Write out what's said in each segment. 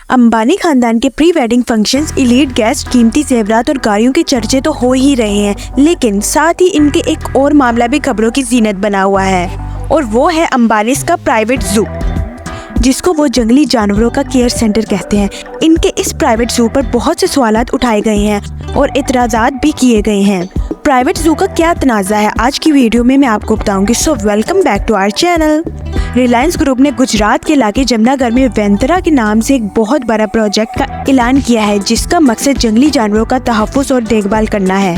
अंबानी खानदान के pre wedding functions, elite guest, कीमती जेवरात और गाड़ियों के चर्चे तो हो ही रहे हैं, लेकिन साथ ही इनके एक और मामला भी खबरों की जीनत बना हुआ है और वो है अंबानीज का प्राइवेट जू, जिसको वो जंगली जानवरों का केयर सेंटर कहते हैं। इनके इस प्राइवेट जू पर बहुत से सवालात उठाए गए हैं और इतराज़ात भी किए गए हैं। प्राइवेट जू का क्या तनाज़ा है, आज की वीडियो में मैं आपको बताऊंगी। So welcome back to our channel. Reliance group ने गुजरात के इलाके जमनागर में वेंतरा के नाम से एक बहुत बड़ा प्रोजेक्ट का ऐलान किया है, जिसका मकसद जंगली जानवरों का तहफ़्फ़ुज़ और देखभाल करना है।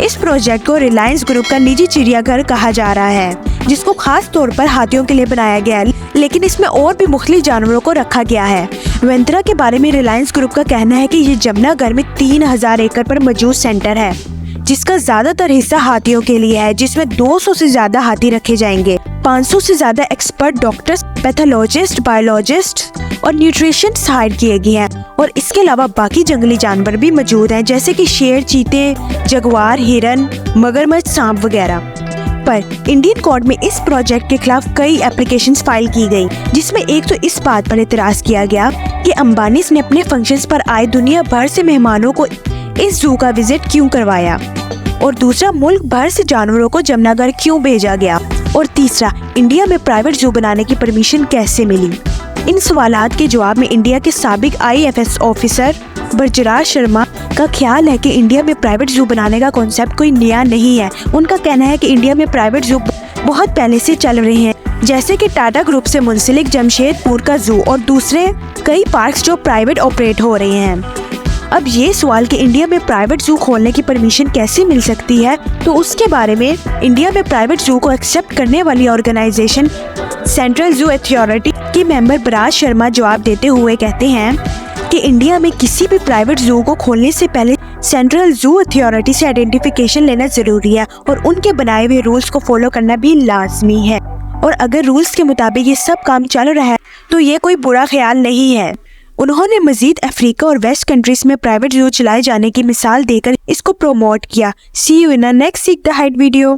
इस प्रोजेक्ट को रिलायंस ग्रुप का निजी चिड़ियाघर कहा जा रहा है, जिसको खास तौर पर हाथियों के लिए बनाया गया है, लेकिन इसमें और भी मुख्तलिफ जानवरों को रखा गया है। वेंतरा के बारे में रिलायंस ग्रुप का कहना है कि ये जमनागर में 3000 एकड़ पर मौजूद सेंटर है, जिसका ज्यादातर हिस्सा हाथियों के लिए है, जिसमें 200 से ज्यादा हाथी रखे जाएंगे। 500 से ज्यादा एक्सपर्ट डॉक्टर्स, पैथोलॉजिस्ट, बायोलॉजिस्ट और न्यूट्रिशनिस्ट हायर किए गए हैं और इसके अलावा बाकी जंगली जानवर भी मौजूद हैं, जैसे कि शेर, चीते, जगुआर, हिरन, मगरमच्छ, सांप वगैरह। पर इंडियन कोर्ट में इस प्रोजेक्ट के खिलाफ कई एप्लीकेशंस फाइल की गई, जिसमें एक तो इस बात पर इतराज किया गया कि अंबानीज ने अपने फंक्शंस पर आए दुनिया भर से मेहमानों को इस जू का विजिट क्यों करवाया, और दूसरा, मुल्क भर से जानवरों को जमनागर क्यों भेजा गया, और तीसरा, इंडिया में प्राइवेट जू बनाने की परमिशन कैसे मिली। इन सवालात के जवाब में इंडिया के साबिक IAFS ऑफिसर बरजराज शर्मा का ख्याल है कि इंडिया में प्राइवेट जू बनाने का कॉन्सेप्ट कोई नया नहीं है। उनका कहना है कि इंडिया में प्राइवेट जू बहुत पहले से चल रहे हैं, जैसे कि टाटा ग्रुप से मुंसलिक जमशेदपुर का जू और दूसरे कई पार्क्स जो प्राइवेट ऑपरेट हो रहे हैं। अब ये सवाल कि इंडिया में प्राइवेट जू खोलने की परमिशन कैसे मिल सकती है, तो उसके बारे में इंडिया में प्राइवेट जू को एक्सेप्ट करने वाली ऑर्गेनाइजेशन सेंट्रल जू अथॉरिटी के मेंबर बराज शर्मा जवाब देते हुए कहते हैं कि इंडिया में किसी भी प्राइवेट जू को खोलने से पहले सेंट्रल जू अथॉरिटी से आइडेंटिफिकेशन लेना जरूरी है और उनके बनाए हुए रूल्स को फॉलो करना भी लाजमी है, और अगर रूल्स के मुताबिक ये सब काम चल रहा है तो ये कोई बुरा ख्याल नहीं है। उन्होंने मजीद अफ्रीका और वेस्ट कंट्रीज में प्राइवेट जू चलाए जाने की मिसाल देकर इसको प्रमोट किया। See you in next seek the height video.